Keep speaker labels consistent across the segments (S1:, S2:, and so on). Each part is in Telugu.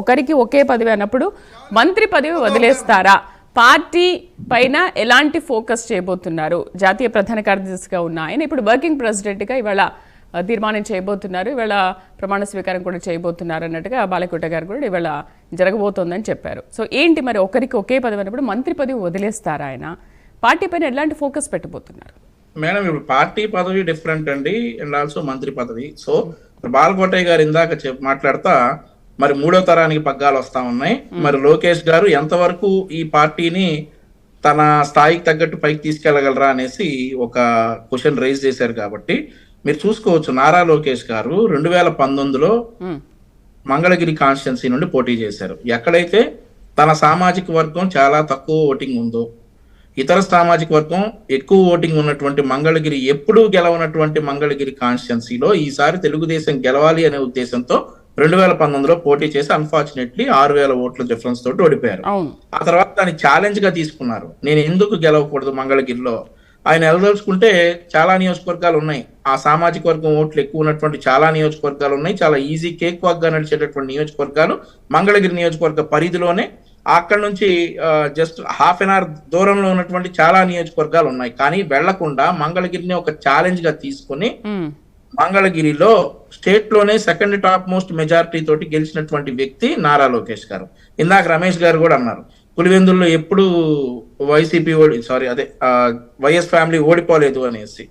S1: ఒకరికి ఒకే పదవి అన్నప్పుడు మంత్రి పదవి వదిలేస్తారా? పార్టీ పైన ఎలాంటి ఫోకస్ చేయబోతున్నారు? జాతీయ ప్రధాన కార్యదర్శిగా ఉన్న ఆయన ఇప్పుడు వర్కింగ్ ప్రెసిడెంట్గా ఇవాళ తీర్మానం చేయబోతున్నారు, ఇవాళ ప్రమాణ స్వీకారం కూడా చేయబోతున్నారు అన్నట్టుగా బాలకోట గారు కూడా ఇవాళ జరగబోతోందని చెప్పారు. సో ఏంటి మరి ఒకరికి ఒకే పదవి అన్నప్పుడు మంత్రి పదవి వదిలేస్తారా? ఆయన పార్టీ పైన ఎలాంటి ఫోకస్ పెట్టబోతున్నారు?
S2: మేడం, ఇప్పుడు పార్టీ పదవి డిఫరెంట్ అండి, అండ్ ఆల్సో మంత్రి పదవి. సో బాలకోటయ్య గారు ఇందాక మాట్లాడతా మరి మూడో తరానికి పగ్గాలు వస్తా ఉన్నాయి. మరి లోకేష్ గారు ఎంతవరకు ఈ పార్టీని తన స్థాయికి తగ్గట్టు పైకి తీసుకెళ్లగలరా అనేసి ఒక క్వశ్చన్ రైజ్ చేశారు. కాబట్టి మీరు చూసుకోవచ్చు, నారా లోకేష్ గారు 2019లో మంగళగిరి కాన్స్టిట్యున్సీ నుండి పోటీ చేశారు. ఎక్కడైతే తన సామాజిక వర్గం చాలా తక్కువ ఓటింగ్ ఉందో, ఇతర సామాజిక వర్గం ఎక్కువ ఓటింగ్ ఉన్నటువంటి మంగళగిరి, ఎప్పుడూ గెలవనటువంటి మంగళగిరి కాన్స్టిట్యున్సీలో ఈసారి తెలుగుదేశం గెలవాలి అనే ఉద్దేశంతో 2019లో పోటీ చేసి అన్ఫార్చునేట్లీ 6,000 ఓట్ల డిఫరెన్స్ తోటి ఓడిపోయారు. ఆ తర్వాత దాన్ని ఛాలెంజ్ గా తీసుకున్నారు, నేను ఎందుకు గెలవకూడదు మంగళగిరిలో. ఆయన ఎలదలుచుకుంటే చాలా నియోజకవర్గాలు ఉన్నాయి, ఆ సామాజిక వర్గం ఓట్లు ఎక్కువ ఉన్నటువంటి చాలా నియోజకవర్గాలు ఉన్నాయి. చాలా ఈజీ కేక్ వాక్ గా నడిచేటటువంటి నియోజకవర్గాలు మంగళగిరి నియోజకవర్గ పరిధిలోనే, అక్కడ నుంచి జస్ట్ హాఫ్ అన్ అవర్ దూరంలో ఉన్నటువంటి చాలా నియోజకవర్గాలు ఉన్నాయి. కానీ వెళ్లకుండా మంగళగిరిని ఒక ఛాలెంజ్ గా తీసుకుని మంగళగిరిలో స్టేట్ లోనే సెకండ్ టాప్ మోస్ట్ మెజారిటీ తోటి గెలిచినటువంటి వ్యక్తి నారా లోకేష్ గారు. ఇందాక రమేష్ గారు కూడా అన్నారు, పులివెందుల్లో ఎప్పుడు వైసీపీ వైఎస్ ఫ్యామిలీ ఓడిపోలేదు అనేసి.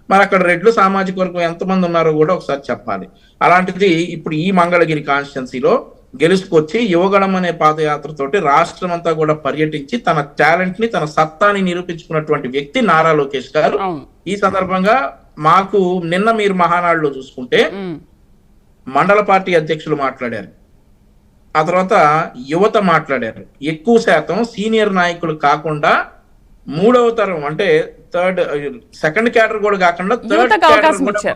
S2: మరి అక్కడ రెడ్లు సామాజిక వర్గం ఎంతమంది ఉన్నారో కూడా ఒకసారి చెప్పాలి. అలాంటిది ఇప్పుడు ఈ మంగళగిరి కాన్స్టిట్యున్సీలో గెలుచుకొచ్చి యువగణం అనే పాదయాత్రతోటి రాష్ట్రం అంతా కూడా పర్యటించి తన టాలెంట్ ని, తన సత్తాని నిరూపించుకున్నటువంటి వ్యక్తి నారా లోకేష్ గారు. ఈ సందర్భంగా మాకు నిన్న మీరు మహానాడులో చూసుకుంటే మండల పార్టీ అధ్యక్షులు మాట్లాడారు, ఆ తర్వాత యువత మాట్లాడారు. ఎక్కువ శాతం సీనియర్ నాయకులు కాకుండా మూడవ తరం అంటే సెకండ్ క్యాడర్ కూడా కాకుండా థర్డ్ క్యాడర్ కూడా,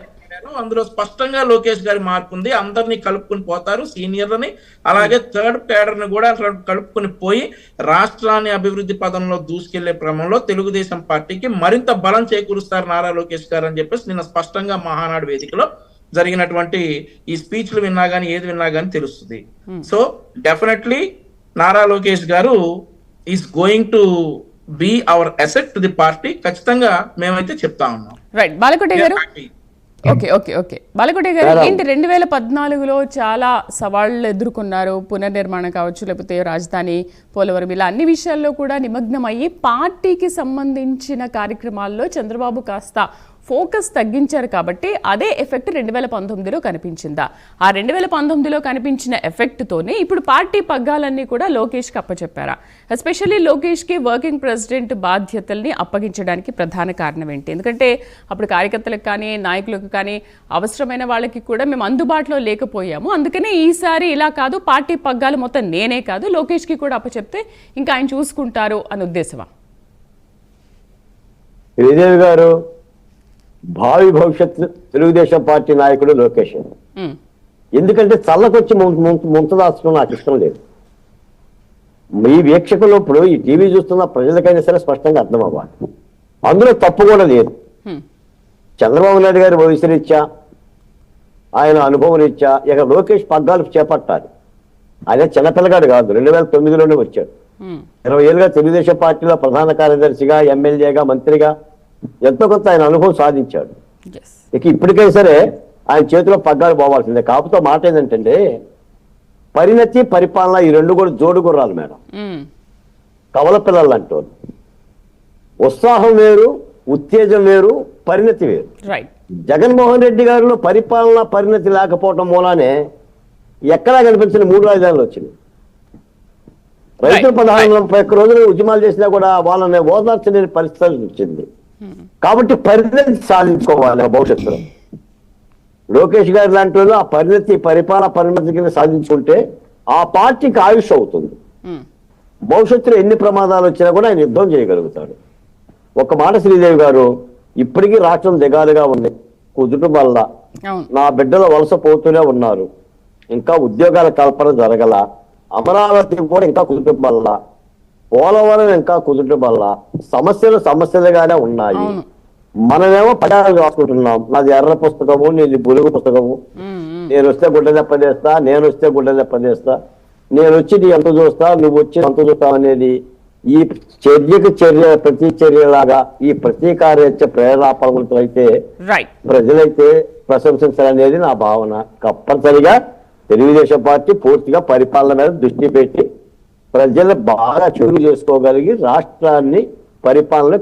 S2: అందులో స్పష్టంగా లోకేష్ గారి మార్పు ఉంది. అందరినీ కలుపుకుని పోతారు, సీనియర్లని అలాగే థర్డ్ క్యాడర్ ని కూడా కలుపుకుని పోయి రాష్ట్రాన్ని అభివృద్ధి పదంలో దూసుకెళ్లే క్రమంలో తెలుగుదేశం పార్టీకి మరింత బలం చేకూరుస్తారు నారా లోకేష్ గారు అని చెప్పేసి నిన్న స్పష్టంగా మహానాడు వేదికలో జరిగినటువంటి ఈ స్పీచ్లు విన్నా గానీ ఏది విన్నా గానీ తెలుస్తుంది. సో డెఫినెట్లీ నారా లోకేష్ గారు is going to be our asset to the party. ఖచ్చితంగా మేమైతే చెప్తా ఉన్నాం.
S1: రైట్ బాలకోట గారు, ఓకే బాలకోట గారు, ఏంటి 2014లో చాలా సవాళ్లు ఎదుర్కొన్నారు, పునర్నిర్మాణం కావచ్చు, లేకపోతే రాజధాని, పోలవరం, ఇలా అన్ని విషయాల్లో కూడా నిమగ్నం అయ్యి పార్టీకి సంబంధించిన కార్యక్రమాల్లో చంద్రబాబు కాస్త ఫోకస్ తగ్గించారు. కాబట్టి అదే ఎఫెక్ట్ 2019లో కనిపించిందా? ఆ 2019లో కనిపించిన ఎఫెక్ట్తోనే ఇప్పుడు పార్టీ పగ్గాలన్నీ కూడా లోకేష్కి అప్పచెప్పారా? ఎస్పెషల్లీ లోకేష్కి వర్కింగ్ ప్రెసిడెంట్ బాధ్యతల్ని అప్పగించడానికి ప్రధాన కారణం ఏంటి? ఎందుకంటే అప్పుడు కార్యకర్తలకు కానీ నాయకులకు కానీ అవసరమైన వాళ్ళకి కూడా మేము అందుబాటులో లేకపోయాము, అందుకనే ఈసారి ఇలా కాదు, పార్టీ పగ్గాలు మొత్తం నేనే కాదు లోకేష్కి కూడా అప్పచెప్తే ఇంకా ఆయన చూసుకుంటారు అని ఉద్దేశమా?
S3: శ్రీదేవి గారు భావి భవిష్యత్తు తెలుగుదేశం పార్టీ నాయకుడు లోకేష్. ఎందుకంటే చల్లకొచ్చి ముంతదాచడం నాకు ఇష్టం లేదు. ఈ వీక్షకులు ఇప్పుడు ఈ టీవీ చూస్తున్న ప్రజలకైనా సరే స్పష్టంగా అర్థం అవ్వాలి, అందులో తప్పు కూడా లేదు. చంద్రబాబు నాయుడు గారి వయసు రీత్యా, ఆయన అనుభవం రీత్యా ఇక లోకేష్ పగ్గాలు చేపట్టాలి. ఆయన చిన్నపిల్లగాడు కాదు, 2009లోనే వచ్చాడు. 20 ఏళ్ళుగా తెలుగుదేశం పార్టీలో ప్రధాన కార్యదర్శిగా, ఎమ్మెల్యేగా, మంత్రిగా ఎంతో కొంత ఆయన అనుభవం సాధించాడు. ఇక ఇప్పటికైనా సరే ఆయన చేతిలో పగ్గాలు పోవాల్సిందే. కాకపోతే మాట ఏంటంటే పరిణతి, పరిపాలన ఈ రెండు కూడా జోడు గుర్రాలు మేడం, కవల పిల్లలు అంటూ. ఉత్సాహం వేరు, ఉత్తేజం వేరు, పరిణతి వేరు. జగన్మోహన్ రెడ్డి గారిలో పరిపాలన పరిణతి లేకపోవటం మూలానే ఎక్కడా కనిపించిన 3 రాజధానులు వచ్చింది. రైతులు 15 రోజులు ఉద్యమాలు చేసినా కూడా వాళ్ళని ఓదార్చలేని పరిస్థితి వచ్చింది. కాబట్టి పరిణతి సాధించుకోవాలి భవిష్యత్తులో. లోకేష్ గారి లాంటి వాళ్ళు ఆ పరిణతి, పరిపాలన పరిణతి కింద సాధించుకుంటే ఆ పార్టీకి ఆయుష్ అవుతుంది. భవిష్యత్తులో ఎన్ని ప్రమాదాలు వచ్చినా కూడా ఆయన యుద్ధం చేయగలుగుతాడు. ఒక మాట శ్రీదేవి గారు, ఇప్పటికీ రాష్ట్రం దిగాలుగా ఉంది, కుదుట వల్ల నా బిడ్డలు వలస పోతూనే ఉన్నారు, ఇంకా ఉద్యోగాల కల్పన జరగల, అమరావతి కూడా ఇంకా కుదుట వల్ల, పోలవరం ఇంకా కుదుట వల్ల సమస్యలుగానే ఉన్నాయి. మనమేమో పదాలు రాసుకుంటున్నాం, నాది ఎర్ర పుస్తకము, నీది బులుగు పుస్తకము, నేను వస్తే గుడ్డ దెబ్బతీస్తా, నేను వస్తే గుడ్డ దెబ్బతీస్తా. నేను వచ్చి నీ ఎంత చూస్తా, నువ్వు వచ్చి ఎంత చూస్తావు అనేది ఈ చర్యకు ప్రతి చర్యలాగా ఈ ప్రతీకారేచ్చ ప్రేరేపణలతో అయితే
S1: రైట్
S3: ప్రజలైతే ప్రశంసించాలనేది నా భావన. తప్పనిసరిగా తెలుగుదేశం పార్టీ పూర్తిగా పరిపాలన మీద దృష్టి పెట్టి ప్రజలు బాగా చురుగు చేసుకోగలిగి రాష్ట్రాన్ని పరిపాలన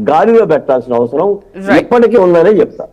S3: గాలిలో పెట్టాల్సిన అవసరం
S1: Right.
S3: ఇప్పటికీ ఉందనే చెప్తా.